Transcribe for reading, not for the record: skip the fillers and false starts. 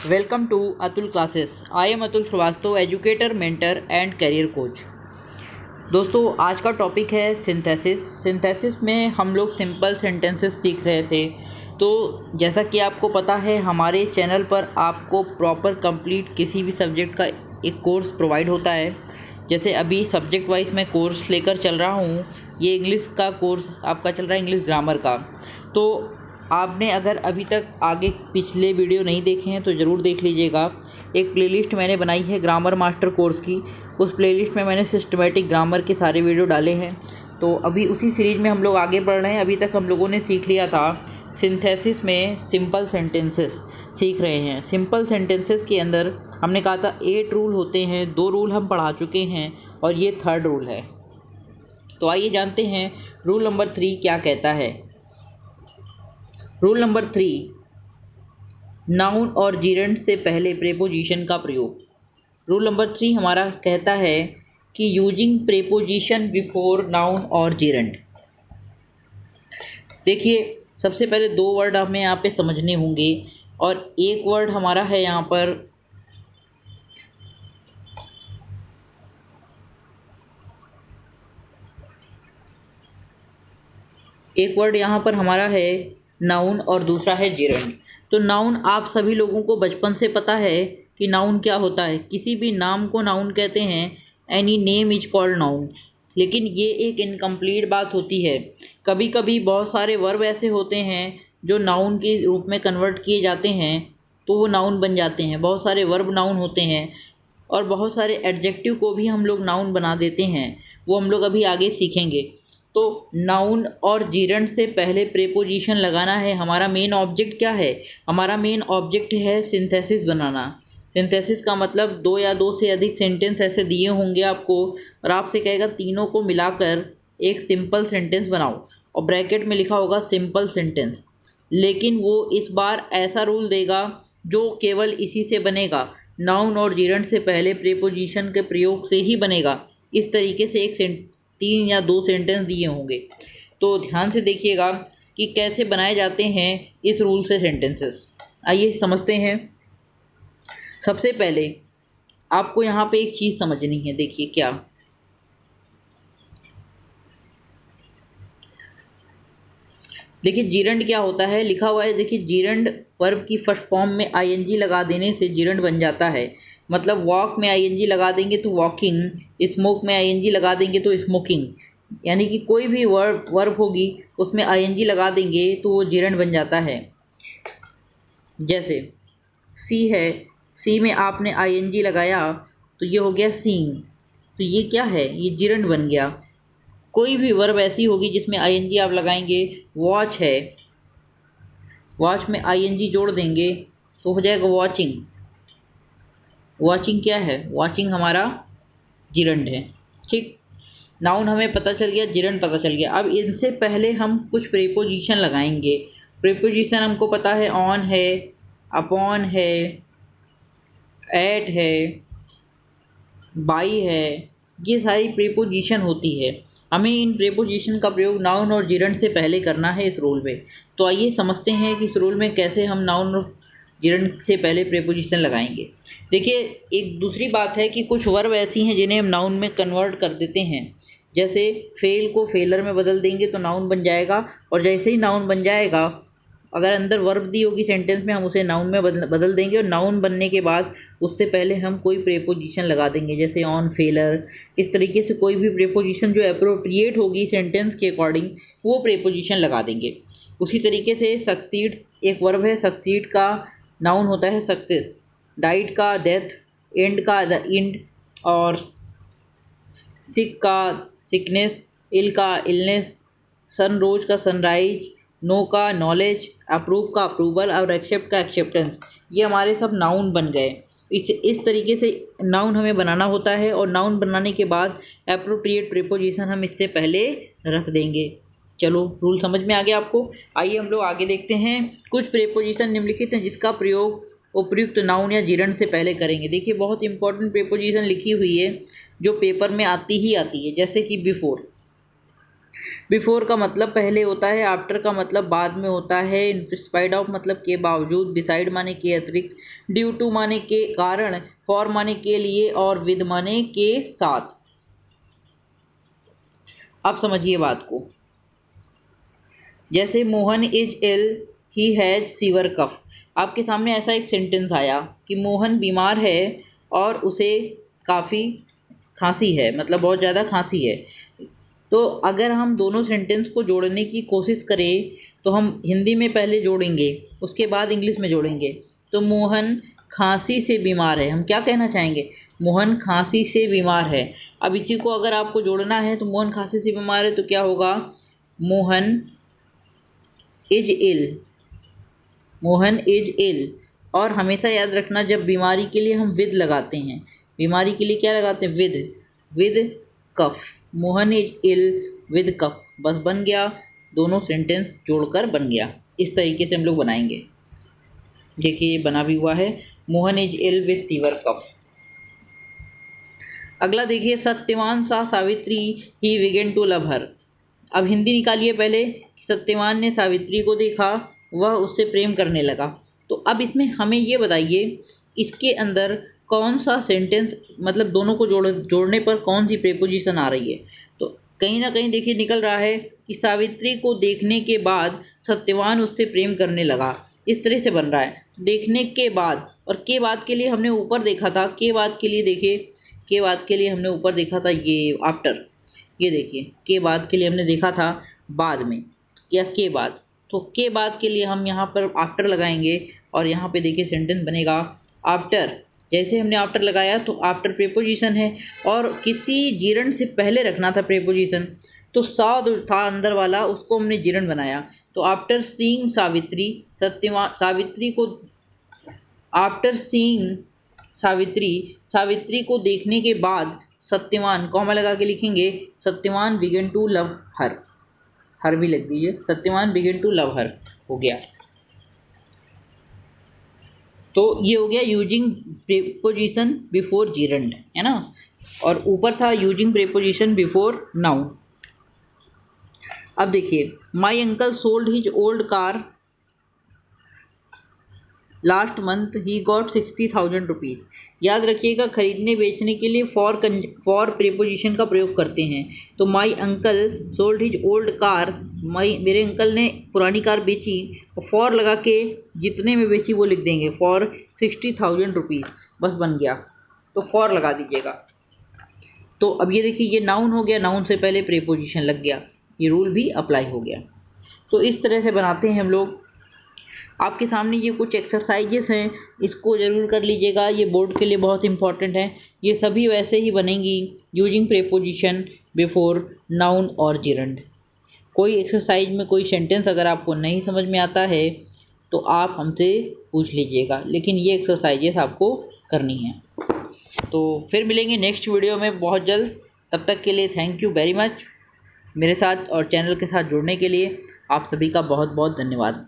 Welcome to Atul classes. I am Atul Shrivastava, educator, mentor and career coach. दोस्तों, आज का topic है सिंथेसिस। सिंथेसिस में हम लोग सिंपल सेंटेंसेस सीख रहे थे। तो जैसा कि आपको पता है, हमारे चैनल पर आपको प्रॉपर कंप्लीट किसी भी सब्जेक्ट का एक कोर्स प्रोवाइड होता है। जैसे अभी सब्जेक्ट वाइज मैं कोर्स लेकर चल रहा हूँ। ये इंग्लिश का कोर्स आपका चल रहा है, इंग्लिश ग्रामर का। तो आपने अगर अभी तक आगे पिछले वीडियो नहीं देखे हैं तो ज़रूर देख लीजिएगा। एक प्लेलिस्ट मैंने बनाई है ग्रामर मास्टर कोर्स की। उस प्लेलिस्ट में मैंने सिस्टमेटिक ग्रामर के सारे वीडियो डाले हैं। तो अभी उसी सीरीज़ में हम लोग आगे बढ़ रहे हैं। अभी तक हम लोगों ने सीख लिया था सिंथेसिस में सिंपल सेंटेंसेस सीख रहे हैं। सिंपल सेंटेंसेस के अंदर हमने कहा था 8 रूल होते हैं। 2 रूल हम पढ़ा चुके हैं और ये 3rd रूल है। तो आइए जानते हैं रूल नंबर 3 क्या कहता है। रूल नंबर 3, नाउन और जीरेंड से पहले प्रेपोजिशन का प्रयोग। रूल नंबर 3 हमारा कहता है कि यूजिंग प्रेपोजिशन बिफोर नाउन और जीरेंड। देखिए, सबसे पहले 2 वर्ड हमें यहाँ पे समझने होंगे और एक वर्ड हमारा है यहाँ पर हमारा है नाउन और दूसरा है जीरेंड। तो नाउन आप सभी लोगों को बचपन से पता है कि नाउन क्या होता है। किसी भी नाम को नाउन कहते हैं। Any name is called noun. लेकिन ये एक इनकम्प्लीट बात होती है। कभी कभी बहुत सारे वर्ब ऐसे होते हैं जो नाउन के रूप में कन्वर्ट किए जाते हैं, तो वो नाउन बन जाते हैं। बहुत सारे वर्ब नाउन होते हैं और बहुत सारे एडजेक्टिव को भी हम लोग नाउन बना देते हैं। वो हम लोग अभी आगे सीखेंगे। तो नाउन और जीरेंड से पहले प्रेपोजिशन लगाना है। हमारा मेन ऑब्जेक्ट क्या है? हमारा मेन ऑब्जेक्ट है सिंथेसिस बनाना। सिंथेसिस का मतलब 2 या 2 से अधिक सेंटेंस ऐसे दिए होंगे आपको और आपसे कहेगा तीनों को मिलाकर एक सिंपल सेंटेंस बनाओ और ब्रैकेट में लिखा होगा सिंपल सेंटेंस। लेकिन वो इस बार ऐसा रूल देगा जो केवल इसी से बनेगा, नाउन और जीरेंड से पहले प्रेपोजिशन के प्रयोग से ही बनेगा। इस तरीके से 3 या 2 सेंटेंस दिए होंगे। तो ध्यान से देखिएगा कि कैसे बनाए जाते हैं इस रूल से सेंटेंसेस। आइए समझते हैं। सबसे पहले आपको यहाँ पे एक चीज़ समझनी है। देखिए क्या, देखिए जीरेंड क्या होता है, लिखा हुआ है। देखिए जीरेंड वर्ब की फर्स्ट फॉर्म में आईएनजी लगा देने से जीरेंड बन जाता है। मतलब वॉक में आईएनजी लगा देंगे तो वॉकिंग, स्मोक में आईएनजी लगा देंगे तो स्मोकिंग। यानी कि कोई भी वर्ब होगी उसमें आईएनजी लगा देंगे तो वो जीरेंड बन जाता है। जैसे सी है, सी में आपने आईएनजी लगाया तो ये हो गया सीइंग। तो ये क्या है? ये जीरेंड बन गया। कोई भी वर्ब ऐसी होगी जिसमें आईएनजी आप लगाएंगे। वॉच है, वॉच में आईएनजी जोड़ देंगे तो हो जाएगा वॉचिंग। वॉचिंग क्या है? वॉचिंग हमारा जीरेंड है। ठीक, नाउन हमें पता चल गया, जीरेंड पता चल गया। अब इनसे पहले हम कुछ प्रीपोजिशन लगाएंगे। प्रीपोजिशन हमको पता है, ऑन है, अपॉन है, एट है, बाई है। ये सारी प्रीपोजिशन होती है। हमें इन प्रीपोजिशन का प्रयोग नाउन और जीरेंड से पहले करना है इस रूल में। तो आइए समझते हैं कि इस रूल में कैसे हम नाउन और जीरेंड से पहले प्रीपोजिशन लगाएंगे। देखिए, एक दूसरी बात है कि कुछ वर्ब ऐसी हैं जिन्हें हम नाउन में कन्वर्ट कर देते हैं। जैसे फेल को फेलर में बदल देंगे तो नाउन बन जाएगा, और जैसे ही नाउन बन जाएगा, अगर अंदर वर्ब दी होगी सेंटेंस में, हम उसे नाउन में बदल देंगे। और नाउन बनने के बाद उससे पहले हम कोई प्रीपोजिशन लगा देंगे, जैसे ऑन, फेलर। इस तरीके से कोई भी प्रीपोजिशन जो अप्रोप्रिएट होगी सेंटेंस के अकॉर्डिंग, वो प्रीपोजिशन लगा देंगे। उसी तरीके से सक्सीड एक वर्ब है। सक्सीड का नाउन होता है सक्सेस, डाइट का डेथ, एंड का द एंड, और सिक का सिकनेस, इल का इलनेस, सनरोज का सनराइज, नो का नॉलेज, अप्रूव का अप्रूवल और एक्सेप्ट का एक्सेप्टेंस। ये हमारे सब नाउन बन गए। इस तरीके से नाउन हमें बनाना होता है, और नाउन बनाने के बाद एप्रोप्रिएट प्रीपोजिशन हम इससे पहले रख देंगे। चलो, रूल समझ में आ गया आपको। आइए हम लोग आगे देखते हैं। कुछ प्रीपोजिशन निम्नलिखित हैं जिसका प्रयोग उपयुक्त नाउन या जीरेंड से पहले करेंगे। देखिए, बहुत इंपॉर्टेंट प्रीपोजिशन लिखी हुई है जो पेपर में आती ही आती है। जैसे कि बिफोर। बिफोर का मतलब पहले होता है, आफ्टर का मतलब बाद में होता है, इन स्पाइट ऑफ मतलब के बावजूद, बिसाइड माने के अतिरिक्त, ड्यू टू माने के कारण, फॉर माने के लिए और विद माने के साथ। अब समझिए बात को। जैसे Mohan is ill, he has severe cough. आपके सामने ऐसा एक सेंटेंस आया कि मोहन बीमार है और उसे काफ़ी खांसी है, मतलब बहुत ज़्यादा खांसी है। तो अगर हम दोनों सेंटेंस को जोड़ने की कोशिश करें तो हम हिंदी में पहले जोड़ेंगे, उसके बाद इंग्लिश में जोड़ेंगे। तो मोहन खांसी से बीमार है, हम क्या कहना चाहेंगे? मोहन खांसी से बीमार है। अब इसी को अगर आपको जोड़ना है तो मोहन खांसी से बीमार है तो क्या होगा? Mohan is ill, Mohan is ill. और हमेशा याद रखना, जब बीमारी के लिए हम विद लगाते हैं, बीमारी के लिए क्या लगाते हैं? With, with cough. Mohan is ill with cough, बस बन गया, दोनों सेंटेंस जोड़कर बन गया। इस तरीके से हम लोग बनाएंगे। देखिए ये बना भी हुआ है, Mohan is ill with fever cough. अगला देखिए, सत्यवान सा सावित्री ही बिगेन टू लव हर। अब हिंदी निकालिए पहले। सत्यवान ने सावित्री को देखा, वह उससे प्रेम करने लगा। तो अब इसमें हमें ये बताइए, इसके अंदर कौन सा सेंटेंस, मतलब दोनों को जोड़ने पर कौन सी प्रेपोजिशन आ रही है? तो कहीं ना कहीं देखिए निकल रहा है कि सावित्री को देखने के बाद सत्यवान उससे प्रेम करने लगा। इस तरह से बन रहा है, देखने के बाद। और के बाद के लिए हमने ऊपर देखा था, के बाद के लिए देखिए, के बाद के लिए हमने ऊपर देखा था ये आफ्टर। ये देखिए के बाद के लिए हमने देखा था बाद में या के बाद। तो के बाद के लिए हम यहाँ पर आफ्टर लगाएंगे और यहाँ पे देखिए सेंटेंस बनेगा आफ्टर। जैसे हमने आफ्टर लगाया तो आफ्टर प्रेपोजिशन है और किसी जीरण से पहले रखना था प्रेपोजिशन, तो सा जो था अंदर वाला उसको हमने जीरण बनाया। तो आफ्टर सीइंग सावित्री, सत्यवान सावित्री को, आफ्टर सीइंग सावित्री, सावित्री को देखने के बाद सत्यवान, कॉमा लगा के लिखेंगे, Satyavan began to love her, her भी लिख दीजिए, Satyavan began to love her हो गया। तो ये हो गया यूजिंग प्रेपोजिशन बिफोर जीरंड, है ना। और ऊपर था यूजिंग प्रेपोजिशन बिफोर नाउन। अब देखिए, माई uncle sold his old car last month he got 60,000 rupees. याद रखिएगा, खरीदने बेचने के लिए फॉर प्रीपोजिशन का प्रयोग करते हैं। तो my uncle sold his old car, my मेरे अंकल ने पुरानी कार बेची, फॉर लगा के जितने में बेची वो लिख देंगे, फॉर 60,000 रुपीज़, बस बन गया। तो फॉर लगा दीजिएगा। तो अब ये देखिए, ये नाउन हो गया, नाउन से पहले प्रीपोजिशन लग गया, ये रूल भी अप्लाई हो गया। तो इस तरह से बनाते हैं हम लोग। आपके सामने ये कुछ एक्सरसाइजेस हैं, इसको ज़रूर कर लीजिएगा, ये बोर्ड के लिए बहुत इंपॉर्टेंट है। ये सभी वैसे ही बनेंगी यूजिंग प्रेपोजिशन बिफोर नाउन और जिरंड। कोई एक्सरसाइज में कोई सेंटेंस अगर आपको नहीं समझ में आता है तो आप हमसे पूछ लीजिएगा, लेकिन ये एक्सरसाइजेस आपको करनी है। तो फिर मिलेंगे नेक्स्ट वीडियो में बहुत जल्द। तब तक के लिए थैंक यू वेरी मच। मेरे साथ और चैनल के साथ जुड़ने के लिए आप सभी का बहुत बहुत धन्यवाद।